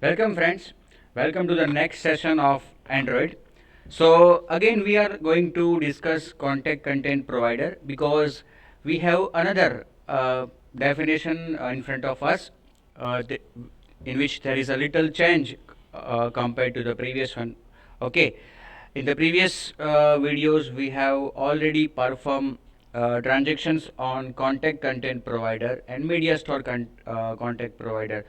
Welcome friends, welcome to the next session of Android. So again we are going to discuss contact content provider because we have another definition in front of us in which there is a little change compared to the previous one. Okay, in the previous videos we have already performed transactions on contact content provider and media store contact provider.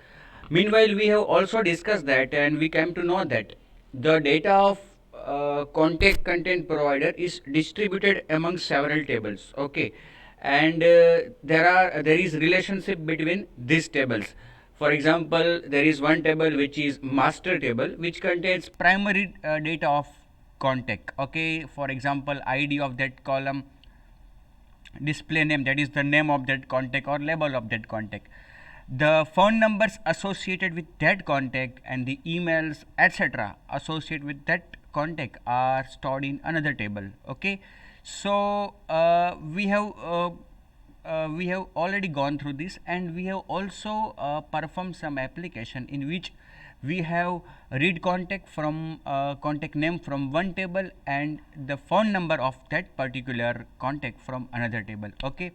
Meanwhile, we have also discussed that and we came to know that the data of contact content provider is distributed among several tables. Okay, and there is relationship between these tables. For example, there is one table which is master table which contains primary data of contact. Okay, for example, ID of that column, display name, that is the name of that contact or label of that contact, the phone numbers associated with that contact and the emails etc associated with that contact are stored in another table. Okay, so we have already gone through this and we have also performed some application in which we have read contact from contact name from one table and the phone number of that particular contact from another table. Okay,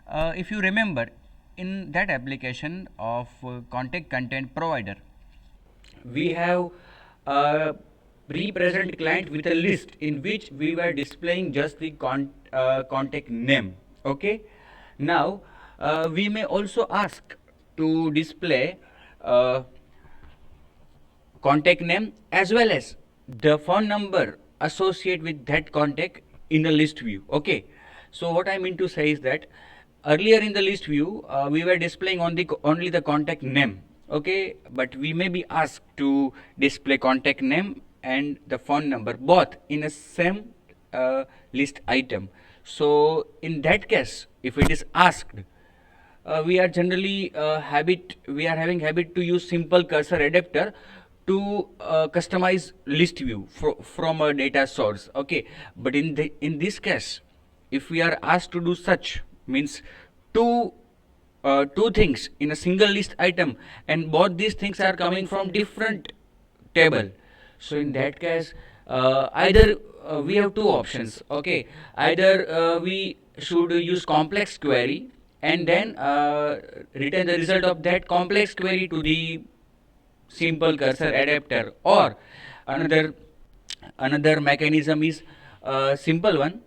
if you remember, in that application of contact content provider, we have a represent client with a list in which we were displaying just the contact name. Okay, now we may also ask to display uh, contact name as well as the phone number associated with that contact in a list view. Okay, so what I mean to say is that earlier in the list view we were displaying only the contact name. Okay, but we may be asked to display contact name and the phone number both in a same list item. So in that case, if it is asked, we are generally we are having habit to use simple cursor adapter to customize list view from a data source. Okay, but in this case, if we are asked to do such, means two two things in a single list item and both these things are coming from different table, so in that case either we have two options. Okay, either we should use complex query and then return the result of that complex query to the simple cursor adapter, or another another mechanism is simple one,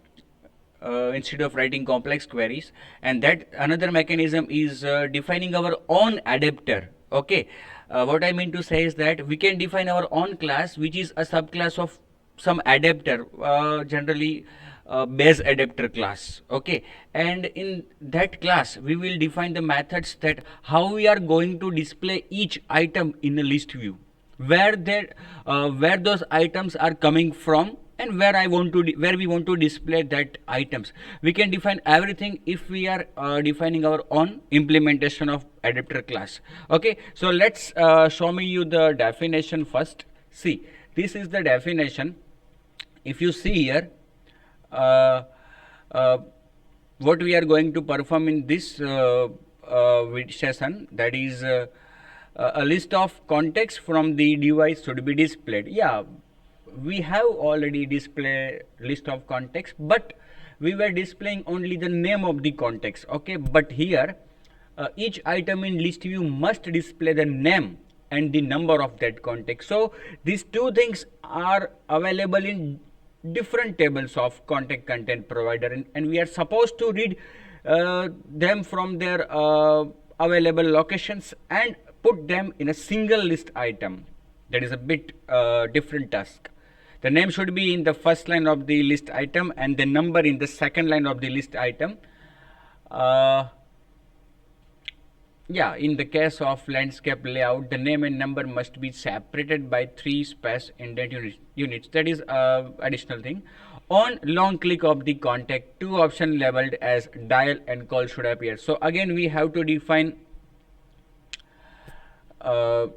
instead of writing complex queries, and that another mechanism is defining our own adapter. Okay, what I mean to say is that we can define our own class which is a subclass of some adapter, generally base adapter class. Okay, and in that class we will define the methods that how we are going to display each item in a list view, where those items are coming from and where we want to display that items. We can define everything if we are defining our own implementation of adapter class. Okay, so let's show me you the definition first. See, this is the definition. If you see here, uh, uh, what we are going to perform in this session, that is a list of contacts from the device should be displayed. Yeah, we have already displayed list of contacts, but we were displaying only the name of the contacts. Okay, but here each item in list view must display the name and the number of that contact. So these two things are available in different tables of contact content provider, and we are supposed to read them from their available locations and put them in a single list item. That is a bit different task. The name should be in the first line of the list item and the number in the second line of the list item. Yeah, in the case of landscape layout, the name and number must be separated by 3 space indent units. That is additional thing. On long click of the contact, two options labeled as dial and call should appear. So again we have to define uh,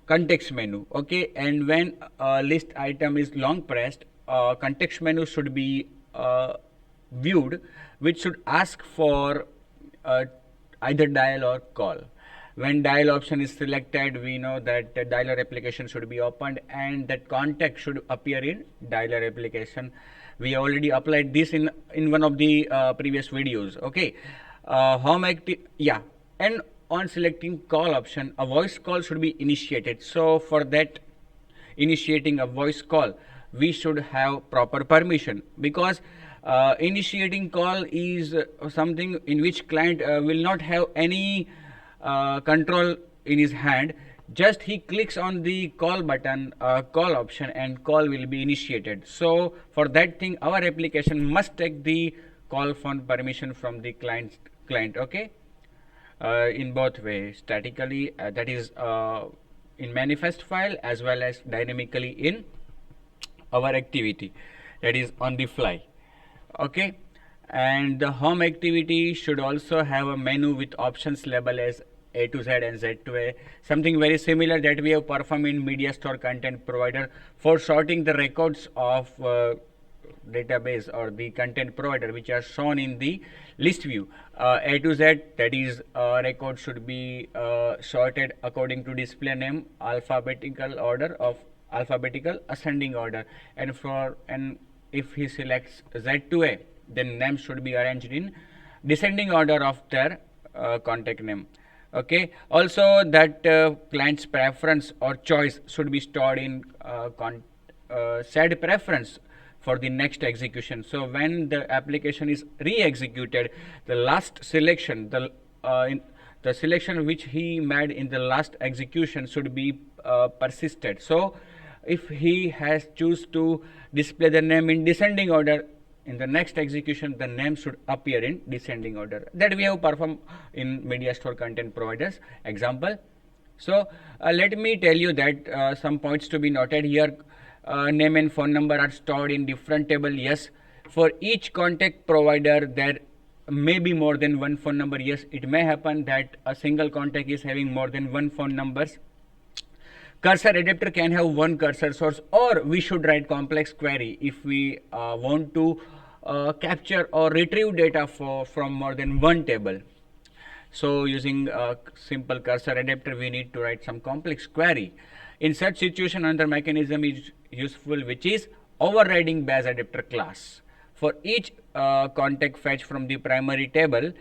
context menu. Okay, and when list item is long pressed, context menu should be viewed, which should ask for either dial or call. When dial option is selected, we know that the dialer application should be opened and that contact should appear in dialer application. We already applied this in one of the previous videos. Okay, home active, yeah. And on selecting call option, a voice call should be initiated. So for that, initiating a voice call, we should have proper permission, because initiating call is something in which client will not have any control in his hand. Just he clicks on the call button, call option, and call will be initiated. So for that thing, our application must take the call phone permission from the client. Okay, in both ways, statically, that is in manifest file, as well as dynamically in our activity, that is on the fly. Okay, and the home activity should also have a menu with options labeled as A to Z and Z to A, something very similar that we have performed in MediaStore Content Provider for sorting the records of database or the content provider which are shown in the list view. A to Z, that is record should be sorted according to display name, alphabetical order of alphabetical ascending order, and if he selects Z to A, then names should be arranged in descending order of their contact name. Okay, also that client's preference or choice should be stored in set preference for the next execution. So when the application is re-executed, the last selection, the selection which he made in the last execution should be persisted. So if he has choose to display the name in descending order, in the next execution the name should appear in descending order. That we have performed in MediaStore Content Providers example. So let me tell you that some points to be noted here. Name and phone number are stored in different table. Yes, for each contact provider there may be more than one phone number. Yes, it may happen that a single contact is having more than one phone numbers. Cursor adapter can have one cursor source, or we should write complex query if we want to capture or retrieve data from more than one table. So using a simple cursor adapter, we need to write some complex query. In such situation, another mechanism is useful, which is overriding base adapter class. For each contact fetch from the primary table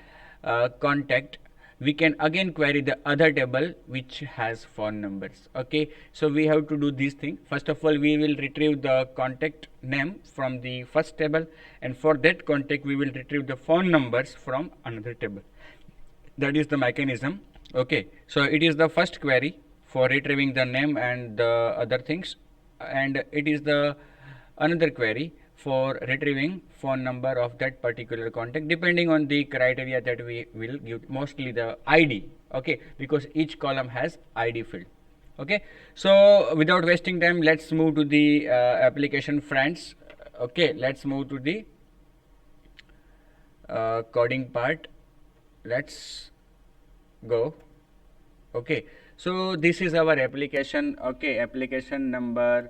contact, we can again query the other table which has phone numbers. Okay, so we have to do this thing. First of all, we will retrieve the contact name from the first table, and for that contact we will retrieve the phone numbers from another table. That is the mechanism. Okay, so it is the first query for retrieving the name and the other things, and it is the another query for retrieving phone number of that particular contact, depending on the criteria that we will give, mostly the ID. Okay, because each column has ID field. Okay, so without wasting time, let's move to the application, friends. Okay, let's move to the coding part. Let's go. Okay, so this is our application. Okay, application number,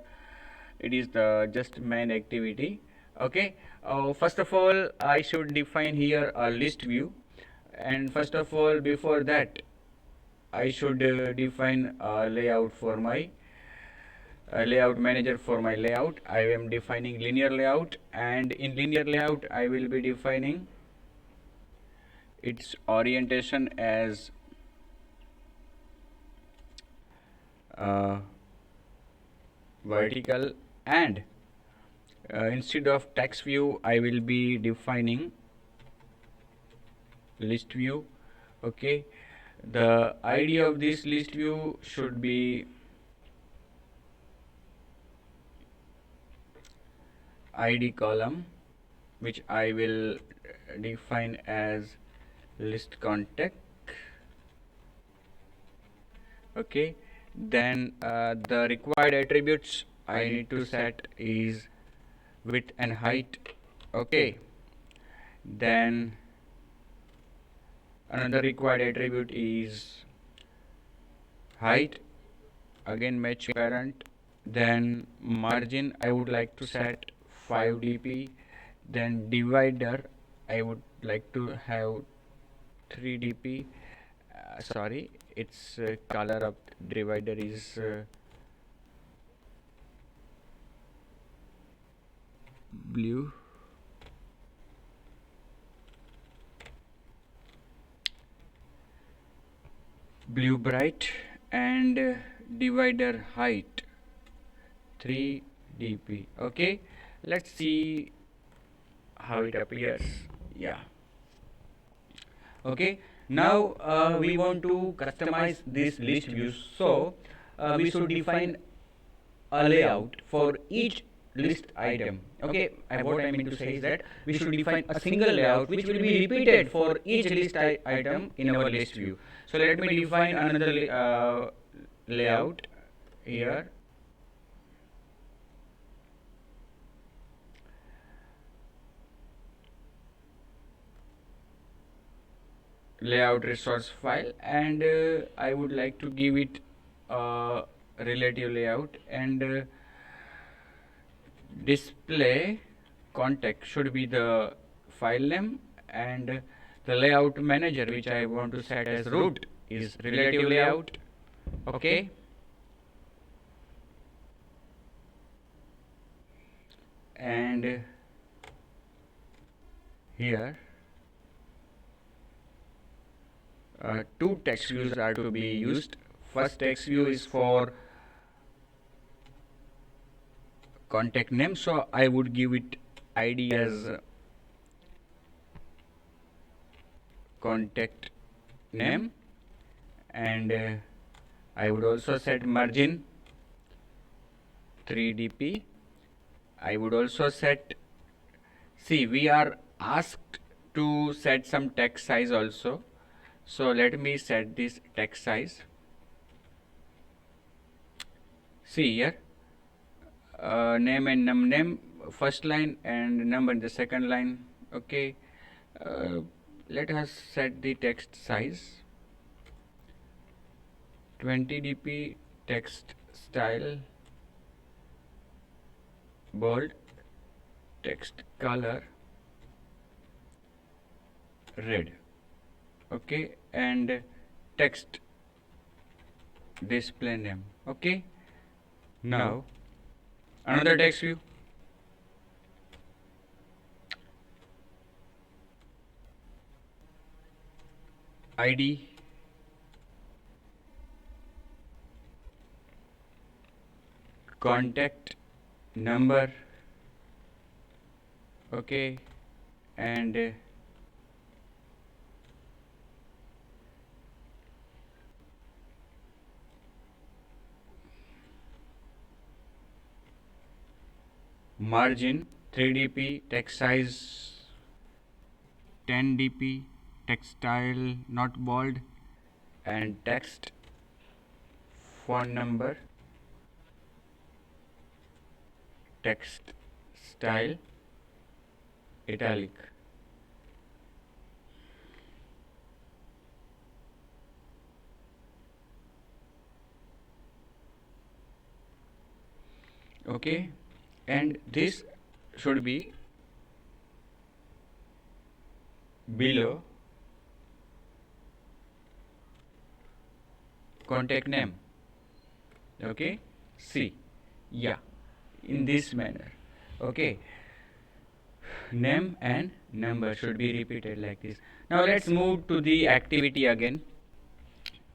it is the just main activity. Okay, first of all I should define here a list view, and first of all, before that, I should define a layout for my layout manager. For my layout, I am defining linear layout, and in linear layout I will be defining its orientation as vertical, and instead of text view I will be defining list view. Okay, the ID of this list view should be ID column, which I will define as list contact. Okay, then the required attributes I need to set is width and height. Okay, then another required attribute is height, again match parent. Then margin I would like to set 5 dp. Then divider I would like to have 3 dp. Sorry, its color of divider is blue. Blue bright, and divider height 3 dp. Okay, let's see how it appears. Yeah. Okay, now we want to customize this list views, so we should define a layout for each list item. Okay, what I mean to say is that we should define a single layout which will be repeated for each list item in our list view. So let me define another layout here. Layout resource file, and I would like to give it relative layout, and display context should be the file name, and the layout manager which I want to set as root is relative layout. Okay, and here two text views are to be used. First text view is for contact name, so I would give it id as contact name, and I would also set margin 3 dp. I would also set, see, we are asked to set some text size also, so let me set this text size. See here, name and name first line, and number in the second line. Okay, let us set the text size 20 dp, text style bold, text color red. Okay, and text display name. Okay, now another text view. id contact number. Okay, and margin 3 dp, text size 10 dp, text style not bold, and text font number, text style italic. Okay, and this should be below contact name. Okay, see, yeah, in this manner. Okay, name and number should be repeated like this. Now let's move to the activity again.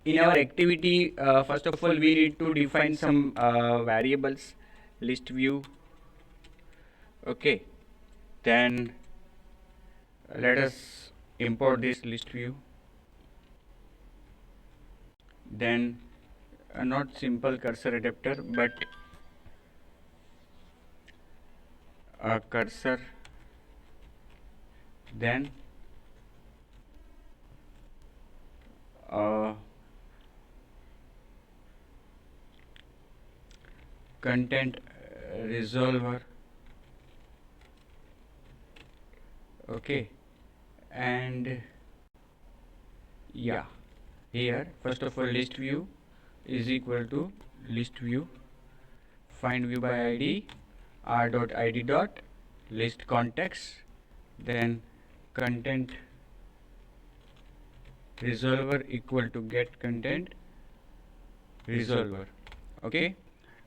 In our activity, first of all, we need to define some variables. List view. Okay, then let us import this list view. Then not simple cursor adapter, but a cursor, then content resolver. Okay, and yeah, here first of all list view is equal to list view find view by id r.id dot list context, then content resolver equal to get content resolver. Okay.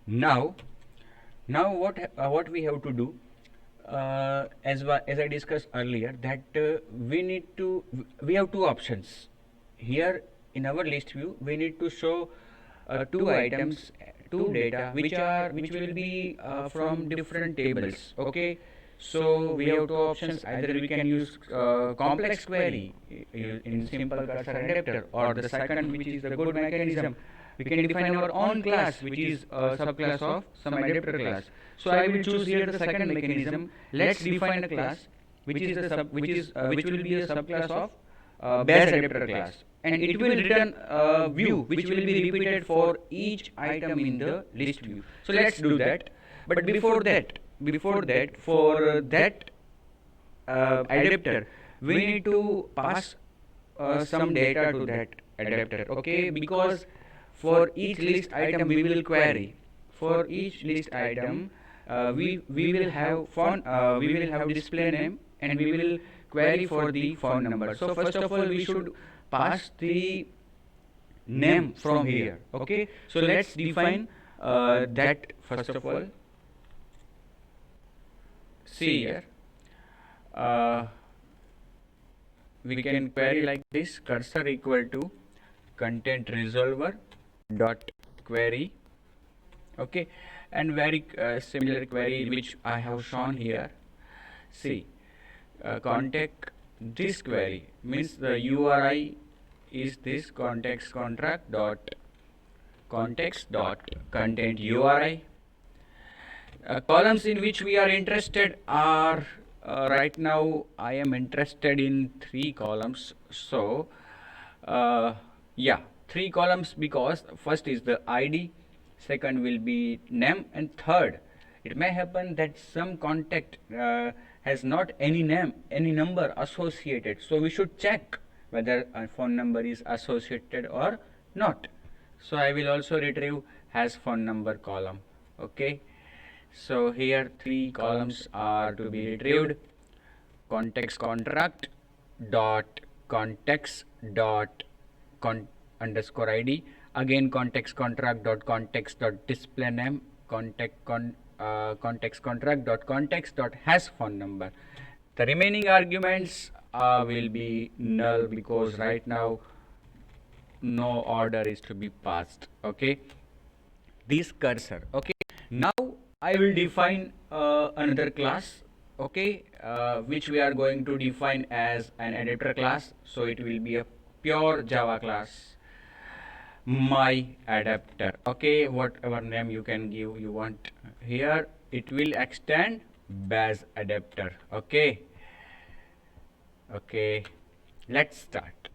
Now what we have to do, as I discussed earlier, that we have two options here in our list view. We need to show two items, two data which will be from different tables. Okay, so we have two options. Either we can use complex query in simple cursor adapter, or the second, which is the good mechanism, we can define our own class, which is a subclass of some adapter class. So I will choose here the second mechanism. Let's define a class which is the which will be a subclass of base adapter class, and it will return a view which will be repeated for each item in the list view. So let's do that. But before that, for that adapter, we need to pass some data to that adapter. Okay, because for each list item we will query. For each list item, we will have we will have display name, and we will query for the phone number. So first of all, we should pass the name from here. Okay, so let's define that first of all. See here, uh, we can query like this: cursor equal to content resolver dot query. Okay, and very similar query which I have shown here. See, contact this query means the URI is this context contract dot context dot content URI. Columns in which we are interested are right now I am interested in three columns. So yeah, three columns, because first is the ID, second will be name, and third, it may happen that some contact has not any name, any number associated, so we should check whether a phone number is associated or not. So I will also retrieve has phone number column. Okay, so here three columns are to be retrieved: context contract dot context dot underscore ID, again context contract dot context dot display name, context contract dot context dot has phone number. The remaining arguments will be null, because right now no order is to be passed. Okay, this cursor. Okay, now I will define another class. Okay, which we are going to define as an adapter class. So it will be a pure Java class, my adapter. Okay, whatever name you can give you want. Here it will extend base adapter. Okay, okay, let's start.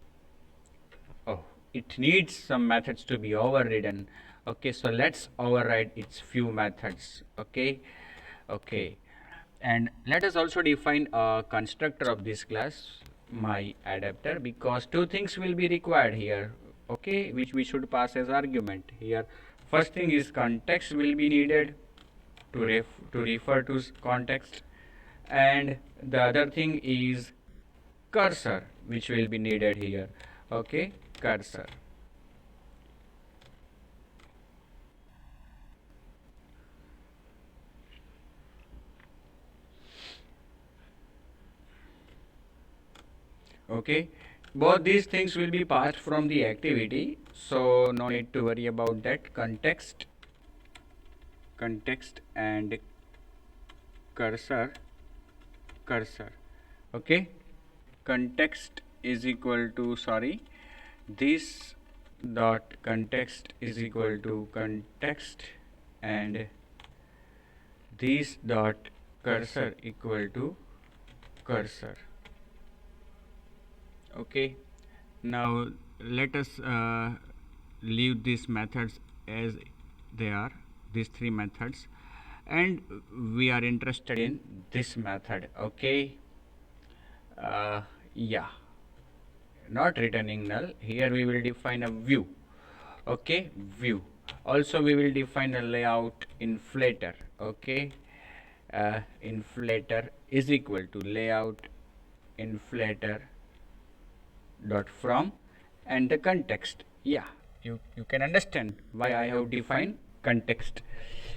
Oh, it needs some methods to be overridden. Okay, so let's override its few methods. Okay, okay, and let us also define a constructor of this class, my adapter, because two things will be required here. Okay, which we should pass as argument here. First thing is context will be needed to refer to context, and the other thing is cursor, which will be needed here. Okay, cursor. Okay, both these things will be passed from the activity, so no need to worry about that. Context and cursor. Okay, context is equal to, sorry, this dot context is equal to context, and this dot cursor equal to cursor. Okay, now let us leave these methods as they are, these three methods, and we are interested in this method. Okay, yeah, not returning null. Here we will define a view. Okay, view. Also we will define a layout inflator. Okay, inflator is equal to layout inflator dot from, and the context. Yeah, you can understand why I have defined context.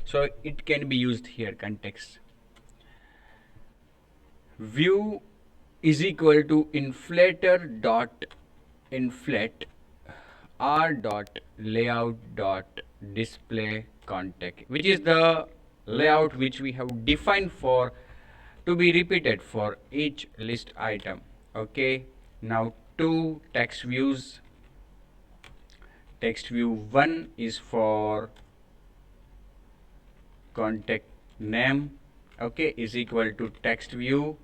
So it can be used here, context. View is equal to inflator dot inflate r dot layout dot display context, which is the layout which we have defined for to be repeated for each list item. Okay, now two text views. Text view 1 is for contact name, okay, is equal to text view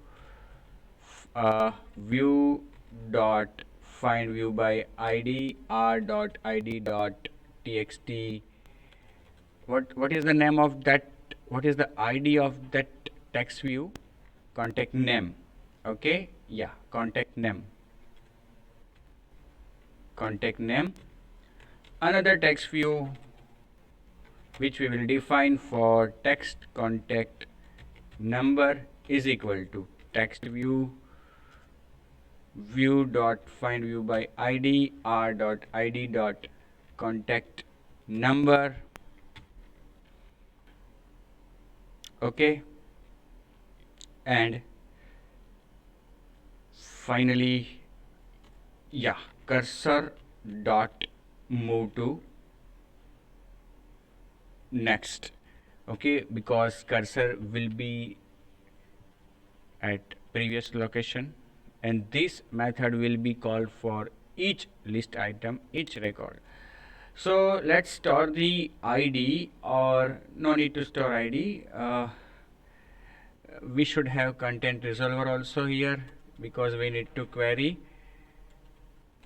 view dot find view by id r dot id dot txt. What is the name of that? What is the id of that text view? Contact name. Okay, yeah, contact name. Contact name. Another text view which we will define for text contact number is equal to text view view dot find view by id r dot id dot contact number. Okay, and finally, yeah, cursor dot move to next. Okay, because cursor will be at previous location, and this method will be called for each list item, each record. So let's store the id, or no need to store id. We should have content resolver also here, because we need to query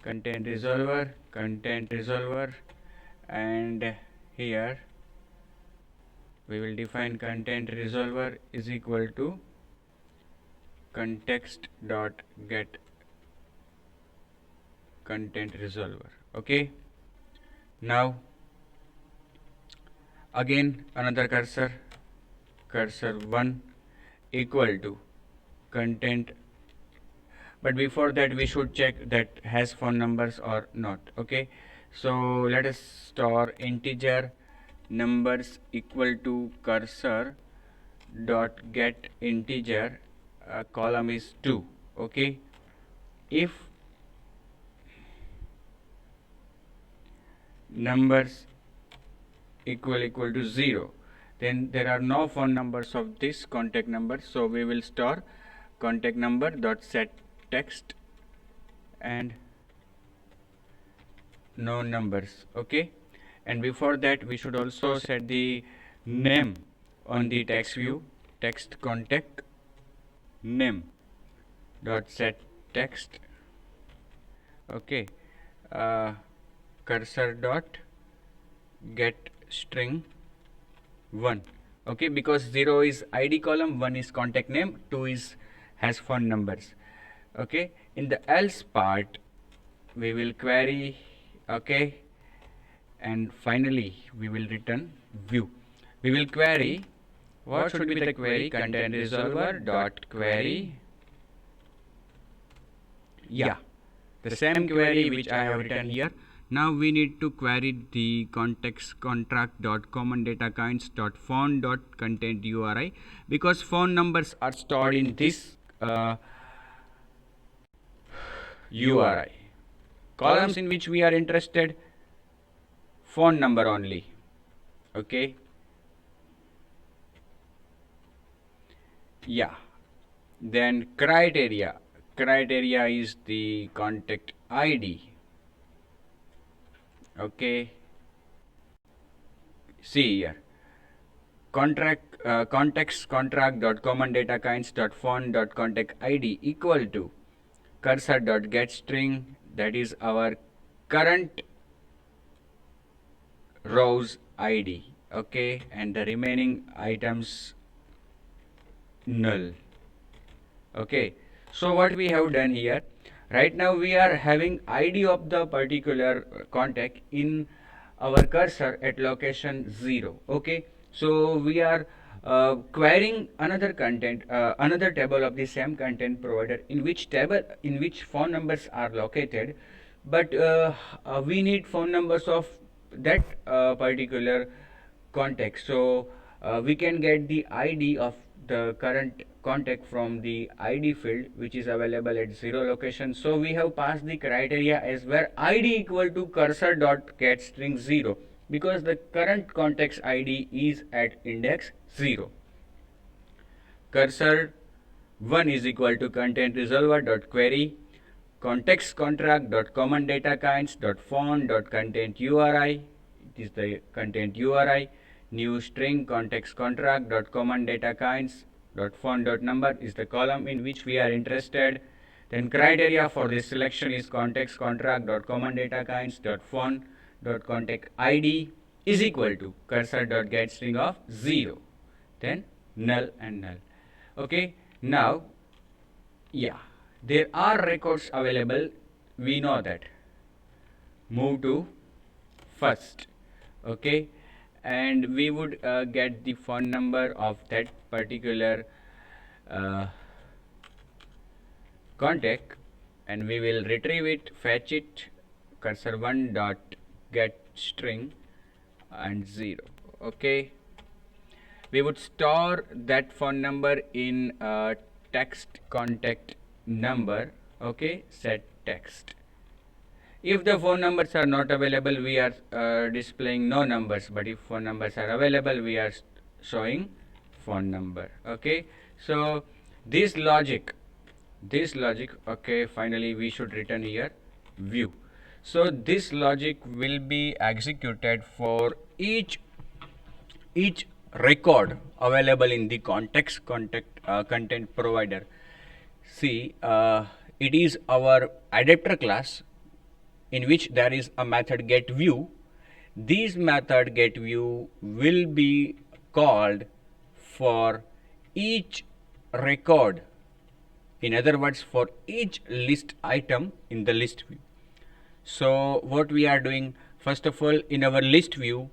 content resolver, and here we will define content resolver is equal to context dot get content resolver. Okay, now again another cursor 1 equal to content, but before that we should check that has phone numbers or not. Okay, so let us store integer numbers equal to cursor dot get integer, column is 2. Okay, if numbers equal to 0, then there are no phone numbers of this contact number, so we will store contact number dot set text and no numbers. Okay, and before that we should also set the name on the text view, text contact name dot set text. Okay, cursor dot get string 1. Okay, because 0 is id column, 1 is contact name, 2 is has phone numbers. Okay, in the else part we will query. Okay, and finally we will return view. We will query. What should be the query? Content resolver dot query. Yeah, the same query which I have written here. Now we need to query the context contract dot common data kinds dot phone dot content URI, because phone numbers are stored in this URI. Columns in which we are interested, phone number only. Okay, yeah, then criteria is the contact ID. Okay, see here, context contract dot common data kinds dot phone dot contact ID equal to cursor dot get string, that is our current rows ID. Okay, and the remaining items null. Okay, so what we have done here, right now we are having ID of the particular contact in our cursor at location 0. Okay, so we are querying another content, another table of the same content provider, in which phone numbers are located. but we need phone numbers of that particular contact. So we can get the ID of the current contact from the ID field, which is available at 0 location. So we have passed the criteria as where ID equal to cursor dot get string 0, because the current contact's ID is at index 0. Cursor 1 is equal to content resolver dot query context contract dot common data kinds dot font dot content URI. It is the content URI. New string context contract dot common data kinds dot font dot number is the column in which we are interested. Then criteria for this selection is context contract dot common data kinds dot font dot contact ID is equal to cursor dot get string of 0. Then null and null. Okay, now yeah, there are records available, we know that. Move to first. Okay, and we would get the phone number of that particular contact, and we will retrieve it, fetch it, cursor 1 dot get string and 0. Okay, we would store that phone number in text contact number. Okay, set text. If the phone numbers are not available, we are displaying no numbers, but if phone numbers are available, we are showing phone number. Okay, so this logic, okay, finally we should return here view. So this logic will be executed for each record available in the content provider. See, it is our adapter class in which there is a method get view. This method get view will be called for each record, in other words for each list item in the list view. So what we are doing, first of all, in our list view,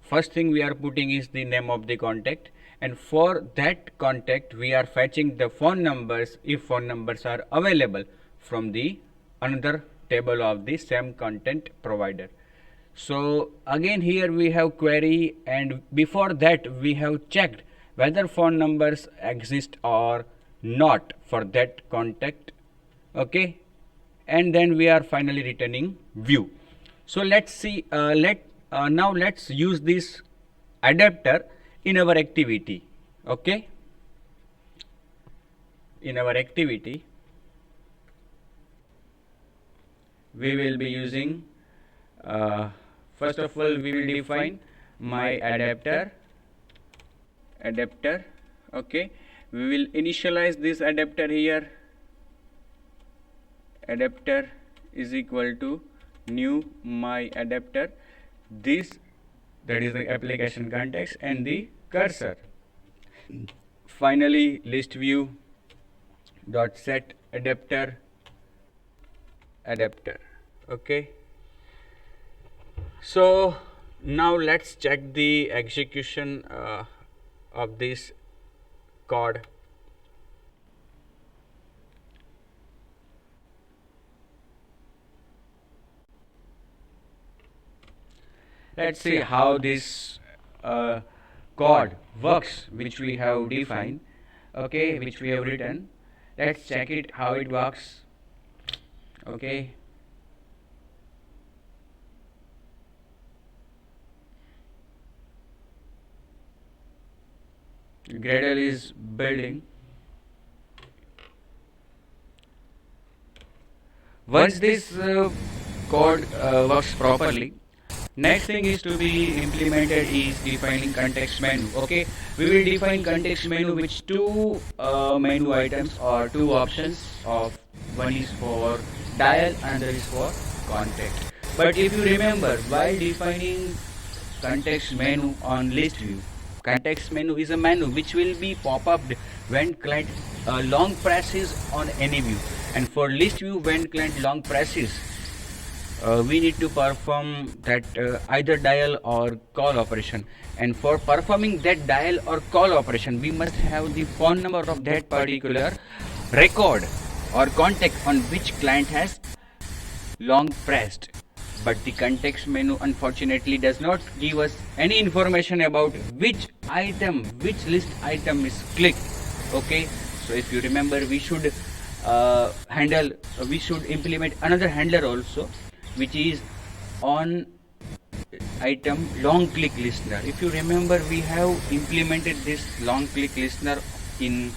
first thing we are putting is the name of the contact, and for that contact we are fetching the phone numbers if phone numbers are available from the another table of the same content provider. So again here we have query, and before that we have checked whether phone numbers exist or not for that contact. Okay, and then we are finally returning view. So let's see, now let's use this adapter in our activity. Okay, in our activity we will be using first of all we will define my adapter. Okay, we will initialize this adapter here. Adapter is equal to new my adapter, this, that is the application context, and the cursor. Finally list view dot set adapter. Okay, so now let's check the execution of this code. Let's see how this code works, which we have defined, okay, which we have written. Let's check it how it works. Okay, Gradle is building. Once this code works properly, next thing is to be implemented is defining context menu. Okay, we will define context menu which two menu items or two options of, one is for dial and another is for contact. But if you remember, while defining context menu on list view, context menu is a menu which will be pop-up when client long presses on any view, and for list view when client long presses we need to perform that either dial or call operation, and for performing that dial or call operation we must have the phone number of that particular record or contact on which client has long pressed, but the context menu unfortunately does not give us any information about which item, which list item is clicked. Okay, so if you remember, we should we should implement another handler also, which is on item long click listener. If you remember, we have implemented this long click listener in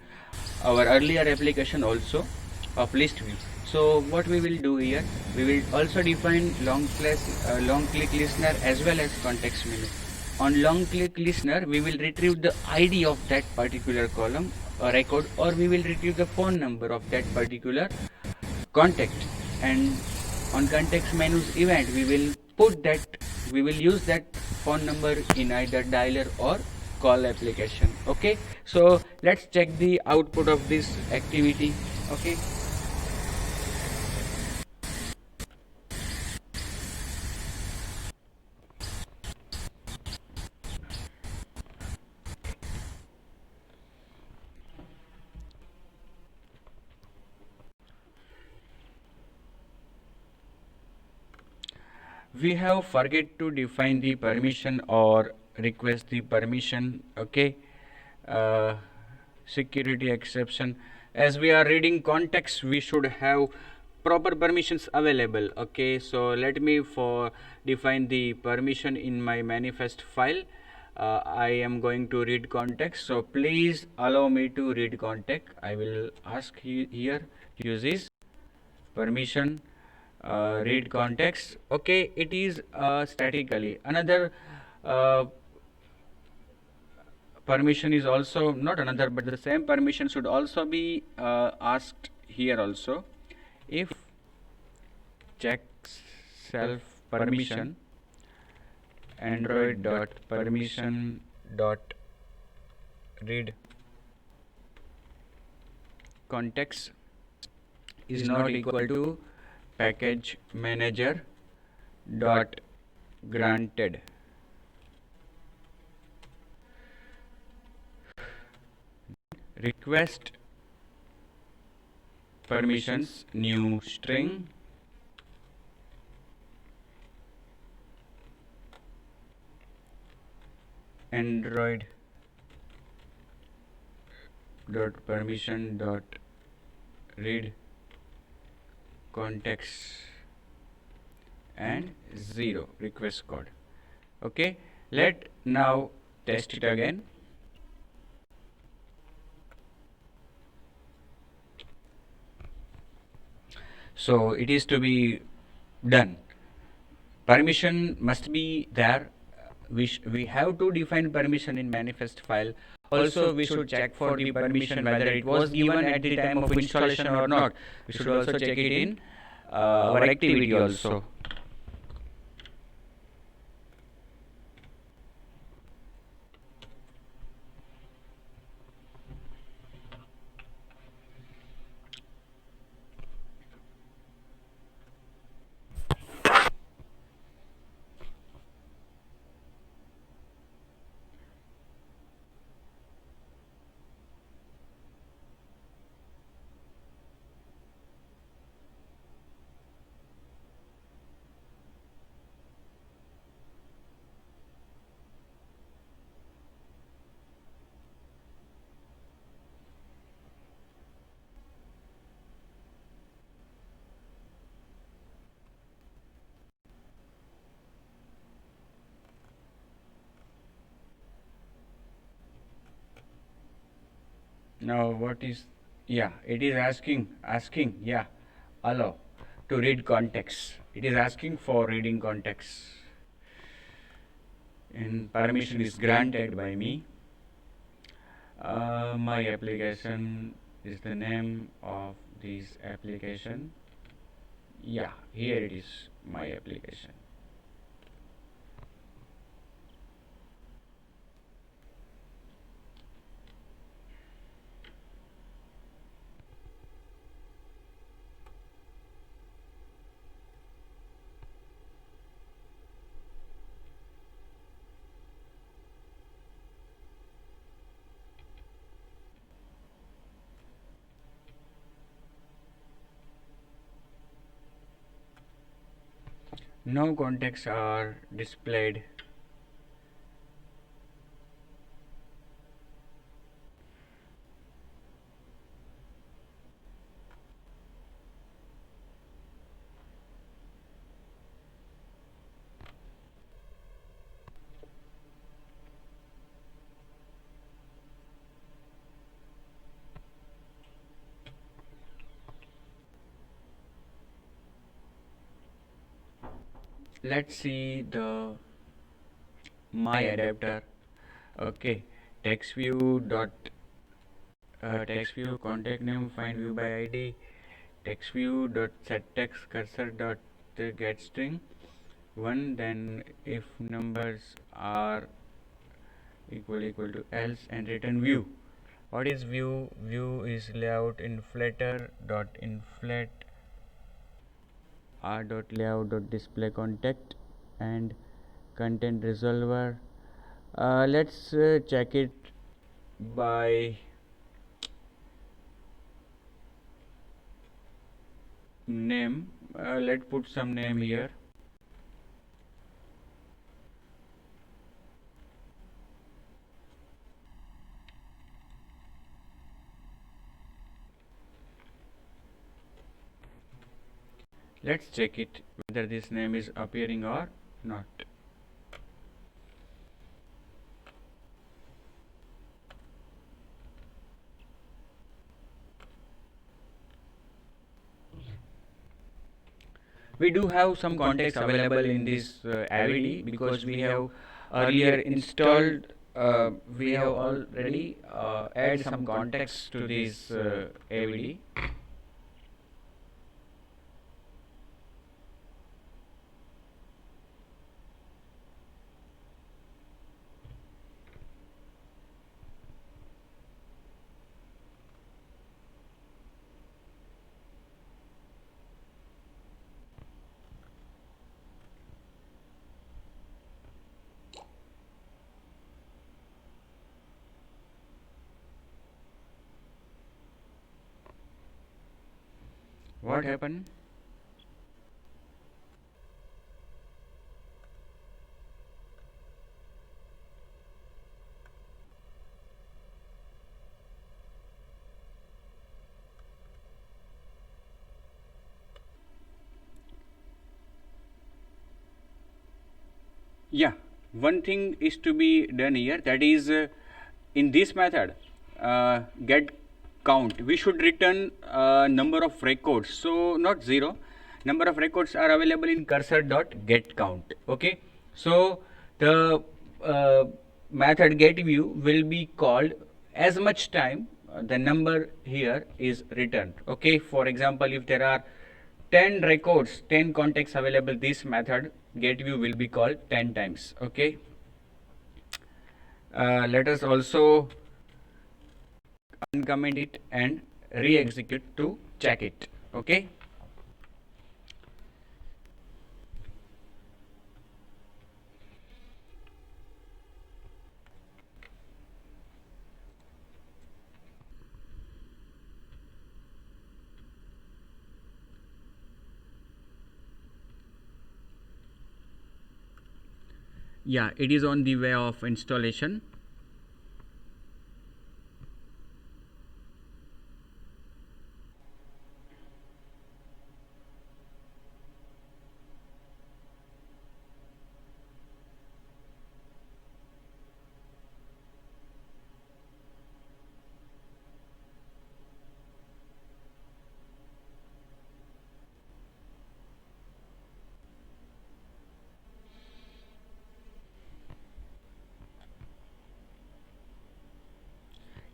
our earlier application also of list view. So what we will do here, we will also define long click listener as well as context menu. On long click listener, we will retrieve the ID of that particular column or record, or we will retrieve the phone number of that particular contact. And on context menus event, we will use that phone number in either dialer or call application. Okay, so let's check the output of this activity. Okay, we have forget to define the permission or request the permission. Okay, uh, security exception. As we are reading context, we should have proper permissions available. Okay, so let me for define the permission in my manifest file. I am going to read context, so please allow me to read context. I will ask here use this permission, read context. Okay, it is statically. Another uh, permission is also not another, but the same permission should also be asked here also. If check self permission android dot permission dot read context is not equal to package manager dot granted request permissions new string android dot permission dot read context and 0 request code. Okay, let now test it again. So it is to be done. Permission must be there. We have to define permission in manifest file. Also, we should check for the permission whether it was given at the time of installation or not. We should also check it in our activity also. Now what is, yeah, it is asking, yeah, allow to read context. It is asking for reading context. And permission is granted by me. My application is the name of this application. Yeah, here it is, my application. No contacts are displayed. Let's see the my adapter. Okay, text view dot text view contact name find view by id, text view dot set text cursor dot get string one, then if numbers are equal to else, and return view. What is view? View is layout inflator dot inflate r dot layout dot display contact and content resolver. Let's check it by name. Let's put some name here. Let's check it whether this name is appearing or not. We do have some contacts available in this AVD because we have earlier installed, we have already add some contacts to this AVD. What happened? Yeah, one thing is to be done here, that is in this method get count, we should return number of records, so not zero. Number of records are available in cursor dot get count. Okay, so the method get view will be called as much time the number here is returned. Okay, for example, if there are 10 records, 10 contacts available, this method get view will be called 10 times. Okay, let us also uncomment it and re-execute to check it. Okay, yeah, it is on the way of installation.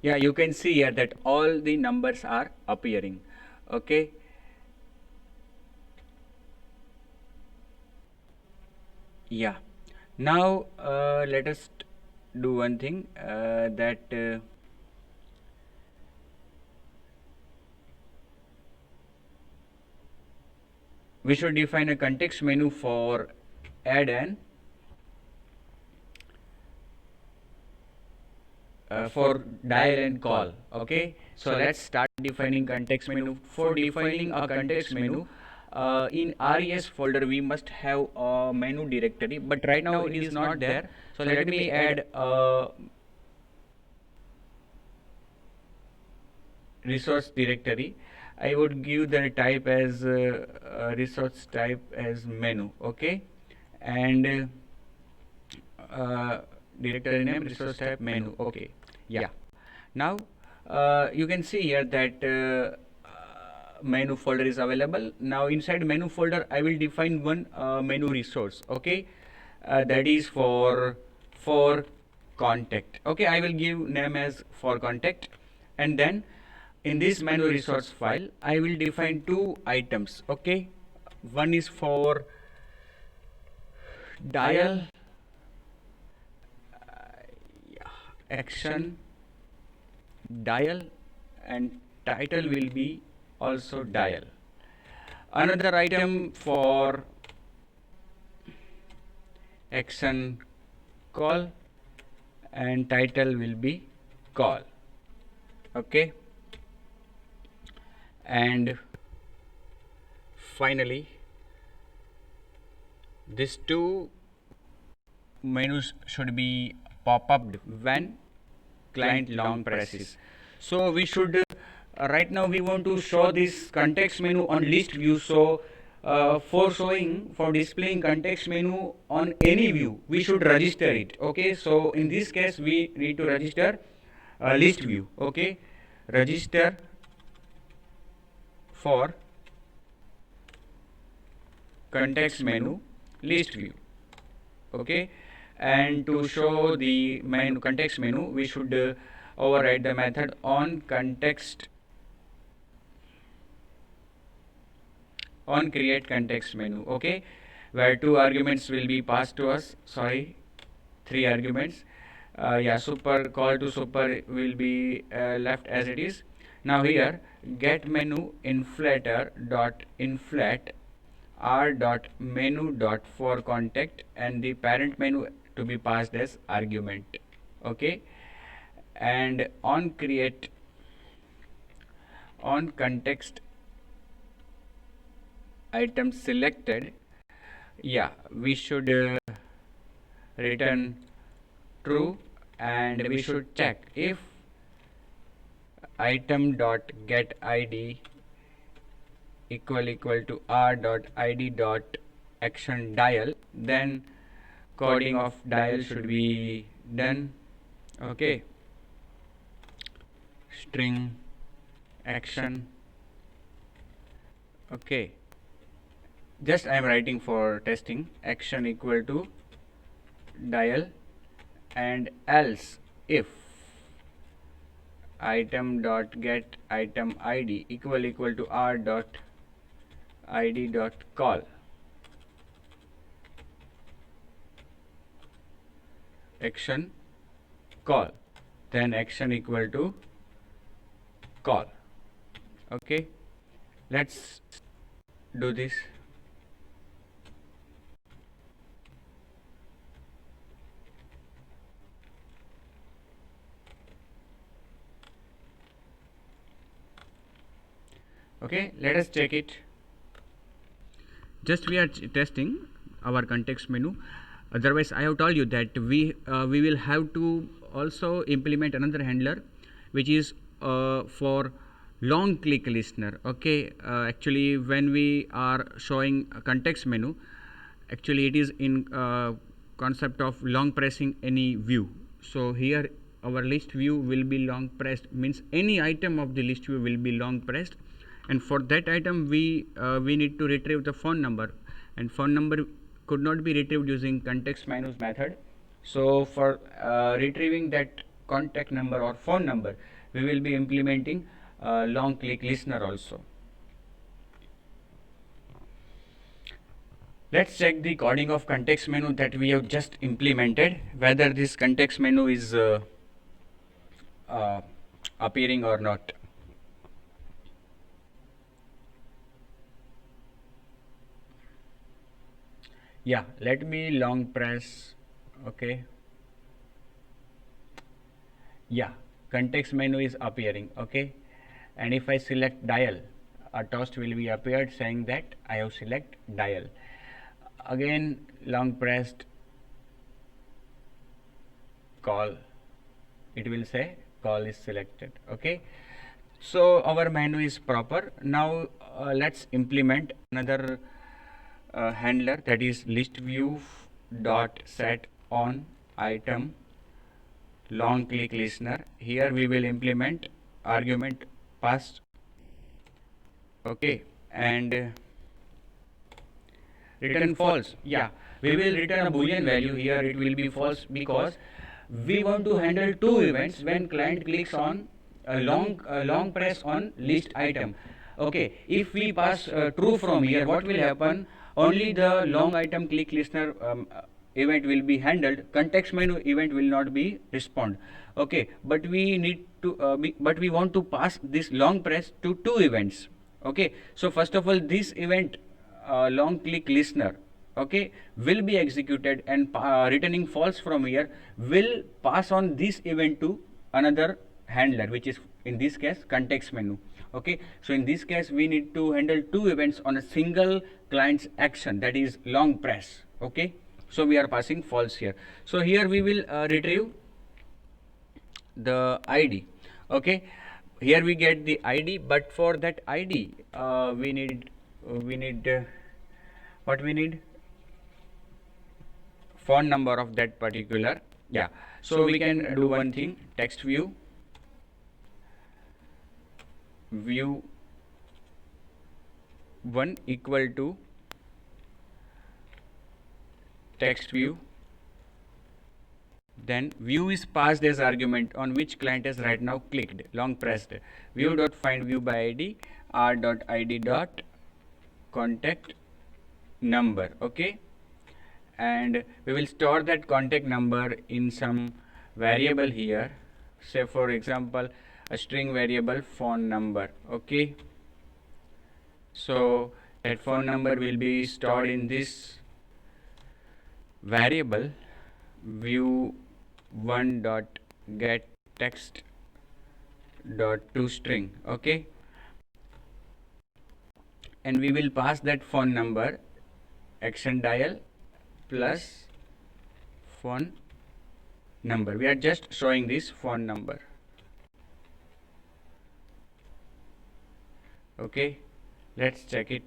Yeah, you can see here that all the numbers are appearing. Okay, yeah, now let us do one thing, that we should define a context menu for add an for dial and call. Okay, so let's start defining context menu. For defining a context menu, in res folder we must have a menu directory, but right now it is not there. So let me add a resource directory. I would give the type as resource type as menu, okay, and directory name resource type menu, okay. Yeah, now you can see here that menu folder is available. Now inside menu folder I will define one menu resource, okay, that is for contact, okay. I will give name as for contact, and then in this menu resource file I will define two items, okay. One is for dial action dial, and title will be also dial. Another item for action call, and title will be call, okay. And finally these two menus should be pop up when client long presses. So we should right now we want to show this context menu on list view. So for displaying context menu on any view we should register it, okay. So in this case we need to register list view, okay. Register for context menu list view, okay. And to show the menu context menu we should override the method on create context menu, okay, where two arguments will be passed to us, sorry, three arguments. Yeah, super call to super will be left as it is. Now here get menu inflator dot inflate r dot menu dot for contact, and the parent menu to be passed as argument, okay. And on create on context item selected, yeah, we should return true, and we should check if item dot get id equal to r dot id dot action dial, then coding of dial should be done, okay. String action, okay. Just I am writing for testing action equal to dial, and else if item dot get item id equal to r dot id dot call, action call, then action equal to call, okay. Let's do this. Okay, let us check it. Just we are testing our context menu. Otherwise I have told you that we will have to also implement another handler which is for long click listener, okay. Actually when we are showing a context menu, actually it is in concept of long pressing any view. So here our list view will be long pressed, means any item of the list view will be long pressed, and for that item we need to retrieve the phone number, and phone number could not be retrieved using context menus method. So for retrieving that contact number or phone number we will be implementing long click listener also. Let's check the coding of context menu that we have just implemented, whether this context menu is appearing or not. Yeah, let me long press, okay. Yeah, context menu is appearing, okay. And if I select dial, a toast will be appeared saying that I have select dial. Again long pressed call, it will say call is selected. Okay, so our menu is proper. Now let's implement another handler, that is list view dot set on item long click listener. Here we will implement argument passed. Okay, and return false. Yeah, we will return a boolean value. Here it will be false because we want to handle two events when client clicks on a long press on list item. Okay, if we pass true from here, what will happen? Only the long item click listener event will be handled. Context menu event will not be respond. Okay, but we need to but we want to pass this long press to two events. Okay, so first of all this event long click listener, okay, will be executed, and returning false from here will pass on this event to another handler, which is in this case context menu. Okay, so in this case we need to handle two events on a single client's action, that is long press. Okay, so we are passing false here. So here we will retrieve the ID. Okay, here we get the ID, but for that ID we need what we need, phone number of that particular. Yeah, so we can do one thing, text view view 1 equal to text view, then view is passed as argument on which client has right now clicked, long pressed. View dot find view by id, r dot id dot contact number. Okay, and we will store that contact number in some variable here, say for example a string variable phone number. Okay, so that phone number will be stored in this variable view 1 dot get text dot to string. Okay, and we will pass that phone number action dial plus phone number. We are just showing this phone number. Okay, let's check it.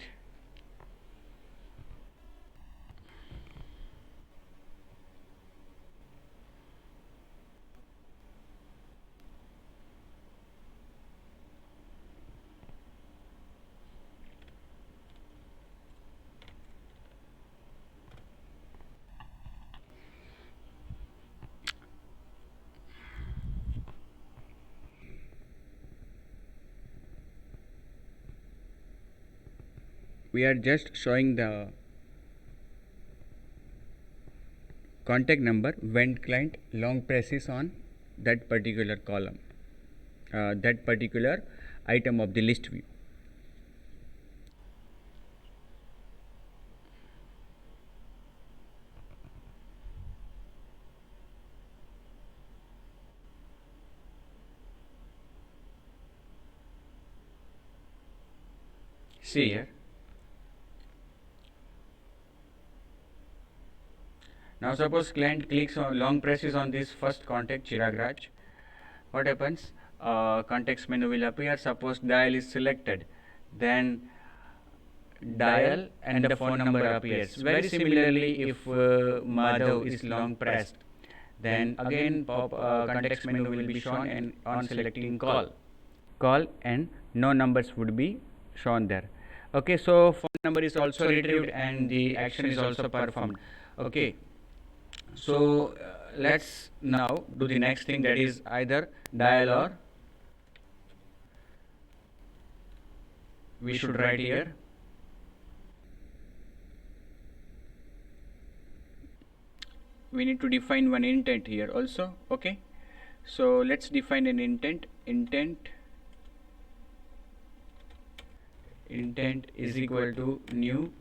We are just showing the contact number when client long presses on that particular column, that particular item of the list view. See here. Now suppose client clicks on long presses on this first contact Chirag Raj. What happens? Context menu will appear. Suppose dial is selected, then dial and the phone number appears. Very similarly, if Madhav is long pressed, then again context menu will be shown, and on selecting call and no numbers would be shown there. Okay, so phone number is also retrieved and the action is also performed. Okay, so let's now do the next thing, that is either dial or we should write here we need to define one intent here also. Okay, so let's define an intent is equal to new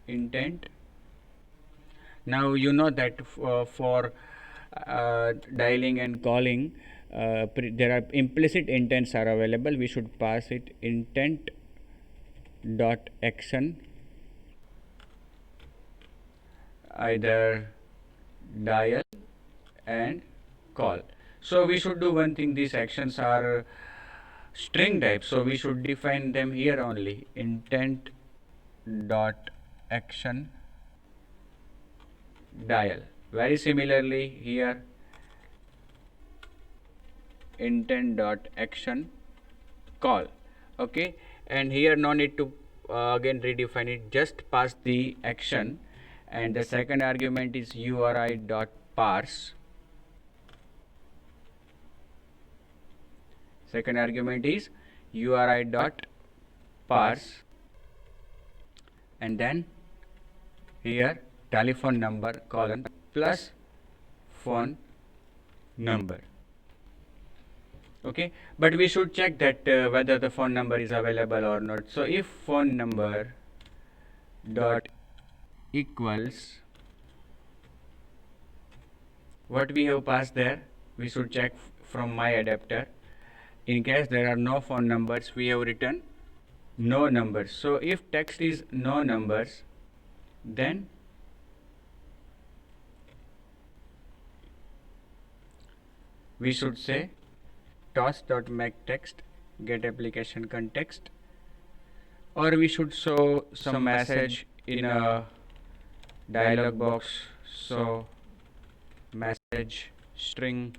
intent. Now you know that for dialing and calling there are implicit intents are available. We should pass it intent dot action, either dial and call. So we should do one thing, these actions are string type, so we should define them here only. Intent dot action dial. Very similarly here, intent dot action call. Okay, and here no need to again redefine it, just pass the action, and the second argument is URI dot parse. Second argument is URI dot parse, and then here telephone number colon plus phone number. Okay, but we should check that whether the phone number is available or not. So if phone number dot equals what we have passed there, we should check from my adapter. In case there are no phone numbers, we have written no numbers. So if text is no numbers, then we should say toss.makeText get application context, or we should show some message in a dialog box. So message string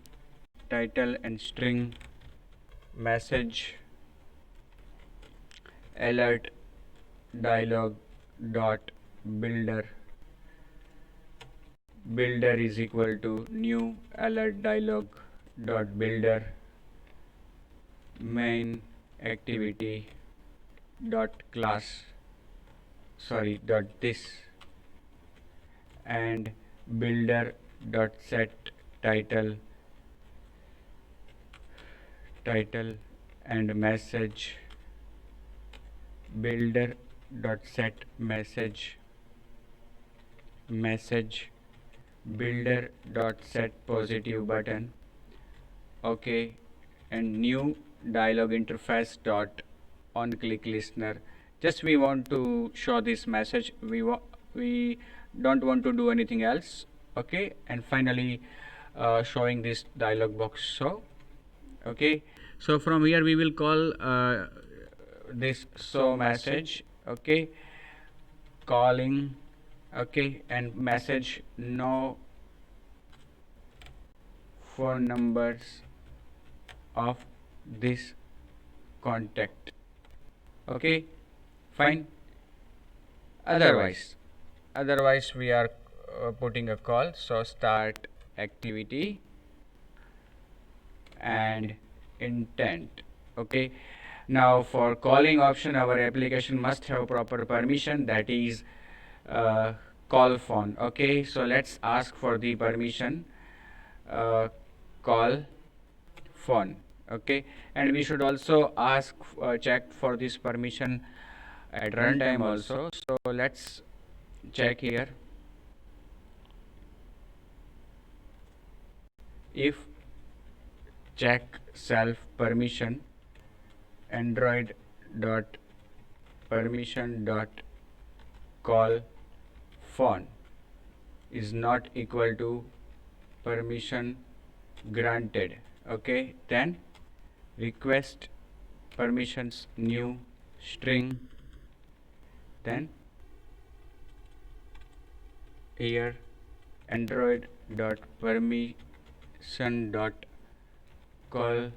title and string message alert dialog dot builder is equal to new alert dialog dot builder main activity dot class dot this, and builder dot set title and message builder dot set message builder dot set positive button. Okay, and new dialog interface dot on click listener. Just we want to show this message, we don't want to do anything else. Okay, and finally showing this dialog box. So okay, so from here we will call this show message. Okay, calling. Okay, and message no phone numbers of this contact. Okay, fine. Otherwise we are putting a call. So start activity and intent. Okay, now for calling option, our application must have proper permission, that is call phone. Okay, so let's ask for the permission call phone. Okay, and we should also ask check for this permission at runtime also. So let's check here. If check self permission android dot permission dot call phone is not equal to permission granted. Okay, then request permissions new string, then here android dot permission dot call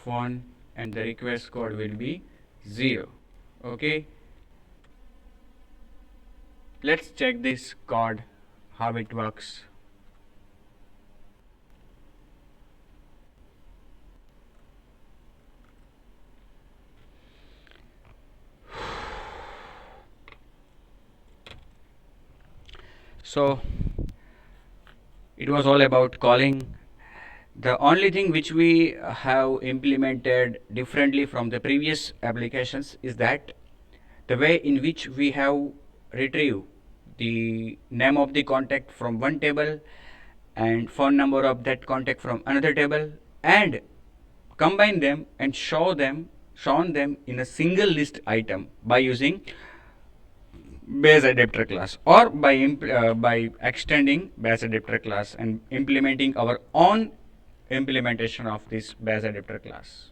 phone, and the request code will be 0. Okay, let's check this code how it works. So it was all about calling. The only thing which we have implemented differently from the previous applications is that the way in which we have retrieved the name of the contact from one table and phone number of that contact from another table, and combine them and show them shown them in a single list item by using base adapter class, or by extending base adapter class and implementing our own implementation of this base adapter class.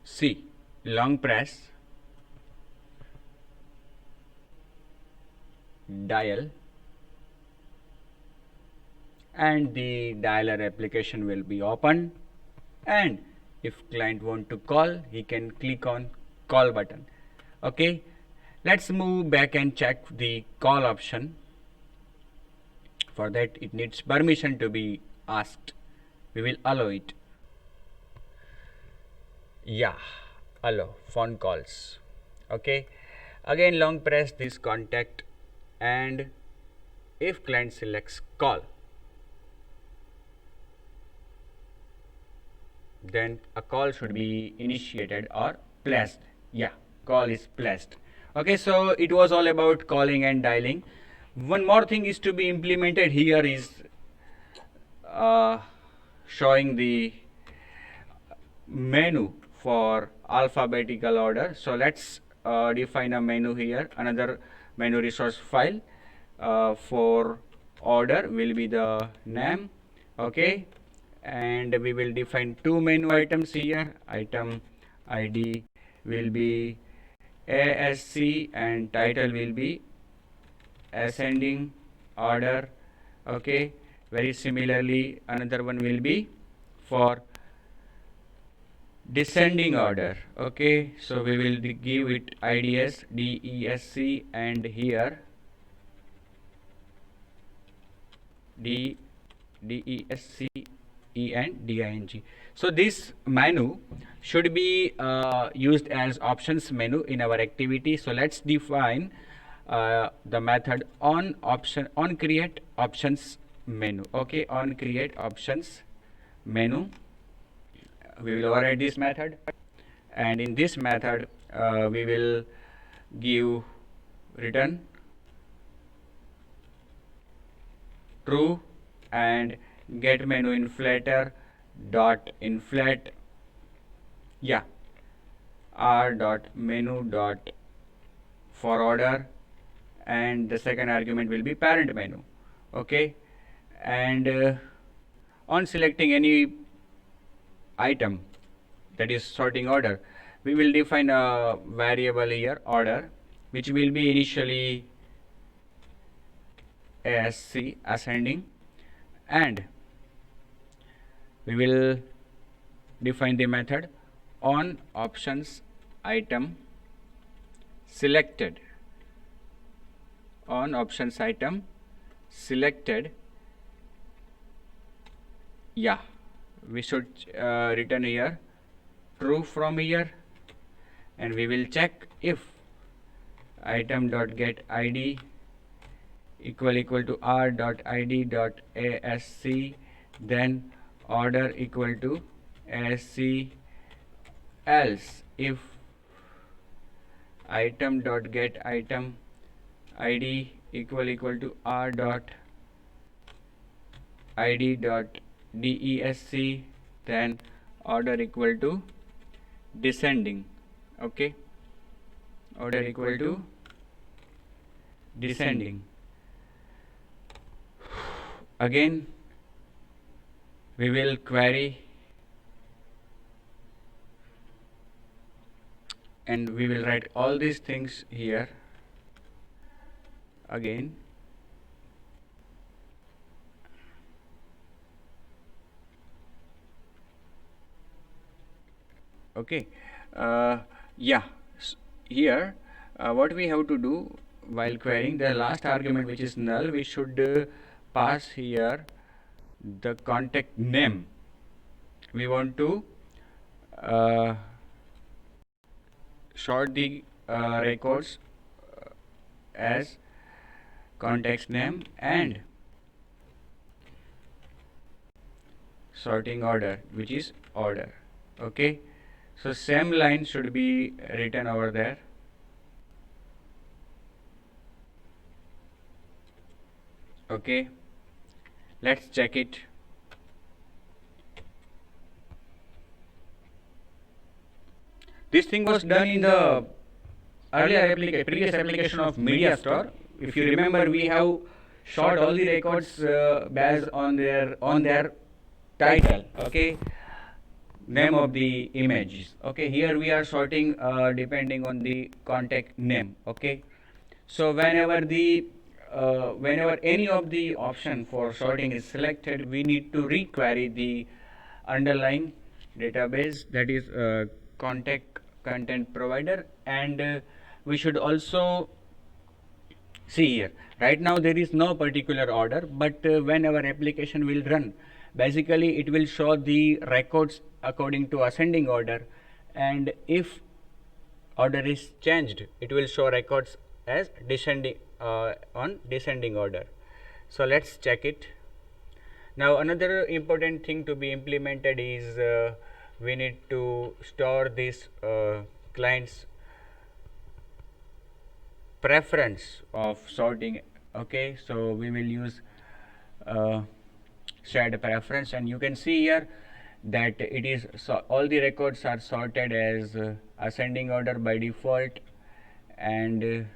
C. Long press, dial, and the dialer application will be open, and if client want to call, he can click on call button. Okay, let's move back and check the call option. For that, it needs permission to be asked. We will allow it. Yeah, allow phone calls. Okay, again long press this contact, and if client selects call, then a call should be initiated or placed. Yeah, call is placed. Okay, so it was all about calling and dialing. One more thing is to be implemented here is showing the menu for alphabetical order. So let's define a menu here. Another menu resource file for order will be the name. Okay, and we will define two menu items here. Item ID will be ASC and title will be ascending order. Okay, very similarly another one will be for descending order. Okay, so we will give it IDS, DESC, and here DESC, and DING. So this menu should be used as options menu in our activity. So let's define the method on create options menu. Okay, on create options menu. We will override this method, and in this method we will give return true and get menu inflator dot inflate, yeah, r dot menu dot for order, and the second argument will be parent menu. Okay, and on selecting any item, that is sorting order, we will define a variable here order, which will be initially ASC ascending, and we will define the method on options item selected, on options item selected, yeah, we should return here true from here, and we will check if item dot get id equal to r dot id dot asc, then order equal to asc, else if item dot get item id equal to r dot id dot desc, then order equal to descending. Okay, order equal to descending. Again we will query, and we will write all these things here again. Okay, yeah, here what we have to do while querying the last argument, which is null, we should pass here the contact name. We want to sort the records as context name and sorting order, which is order. Okay, so same line should be written over there. Okay, let's check it. This thing was done in the previous application of Media Store. If you remember, we have short all the records based on their title. Okay, name of the images. Okay, here we are sorting depending on the contact name. Okay, so whenever any of the option for sorting is selected, we need to requery the underlying database, that is contact content provider, and we should also see here. Right now there is no particular order, but when our application will run, basically it will show the records according to ascending order, and if order is changed, it will show records as descending on descending order. So let's check it. Now another important thing to be implemented is we need to store this client's preference of sorting. Okay, so we will use shared preference, and you can see here that it is all the records are sorted as ascending order by default, and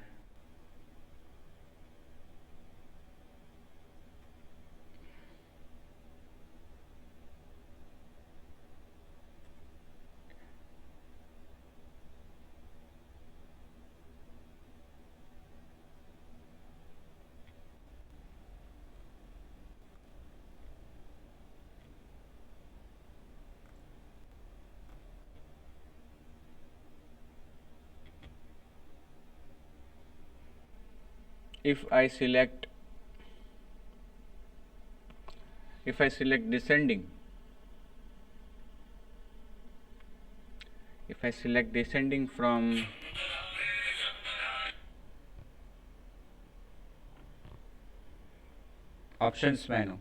if I select descending, if I select descending from options menu,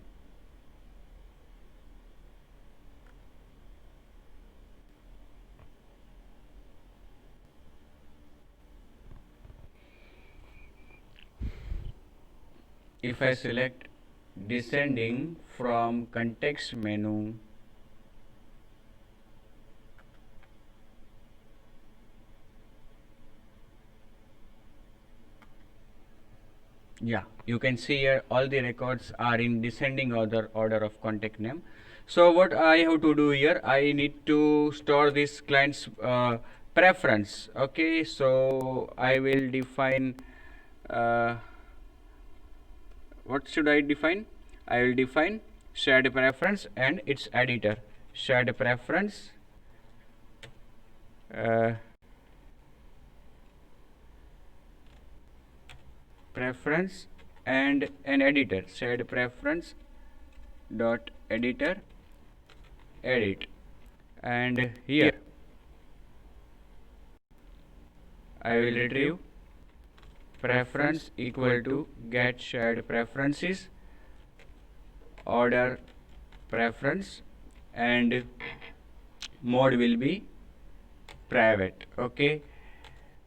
if I select descending from context menu, yeah, you can see here all the records are in descending order of contact name. So what I have to do here, I need to store this client's preference. Okay, so I will define what should I define? I will define shared preference and its editor. Shared preference preference and an editor. Shared preference dot editor edit, and here I will retrieve preference equal to get shared preferences order preference, and mode will be private. Okay,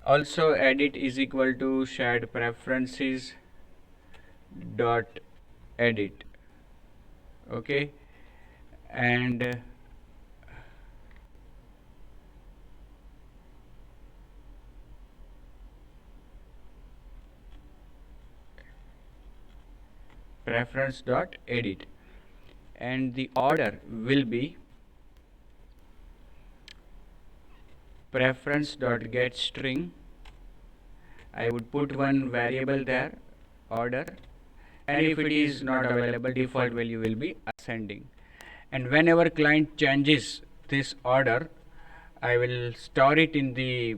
also edit is equal to shared preferences dot edit. Okay, and preference dot edit, and the order will be preference dot get string. I would put one variable there, order, and if it is not available, default value will be ascending. And whenever client changes this order, I will store it in the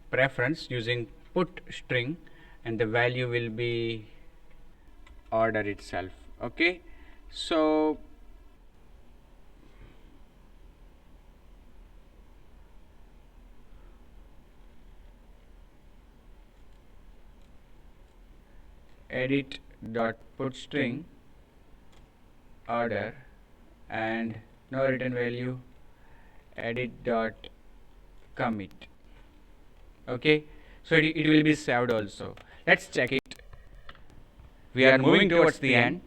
preference using put string, and the value will be order itself. Okay, so edit dot put string order and no return value edit dot commit. Okay, so it will be saved also. Let's check it. We are moving towards the end.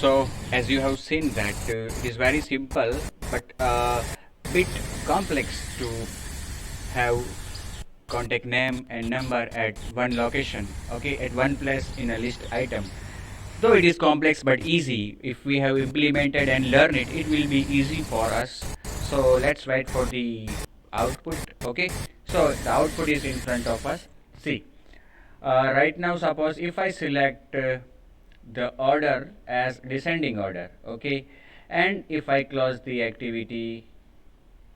So as you have seen that it is very simple but bit complex to have contact name and number at one location, okay, at one place in a list item. Though it is complex but easy, if we have implemented and learn it, it will be easy for us. So let's wait for the output. Okay, so the output is in front of us. See, right now suppose if I select the order as descending order, okay, and if I close the activity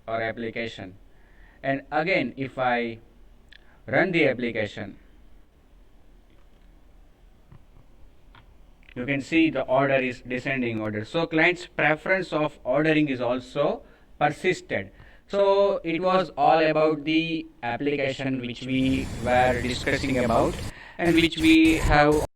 or application, and again if I run the application, you can see the order is descending order. So client's preference of ordering is also persisted. So it was all about the application which we were discussing about and which we have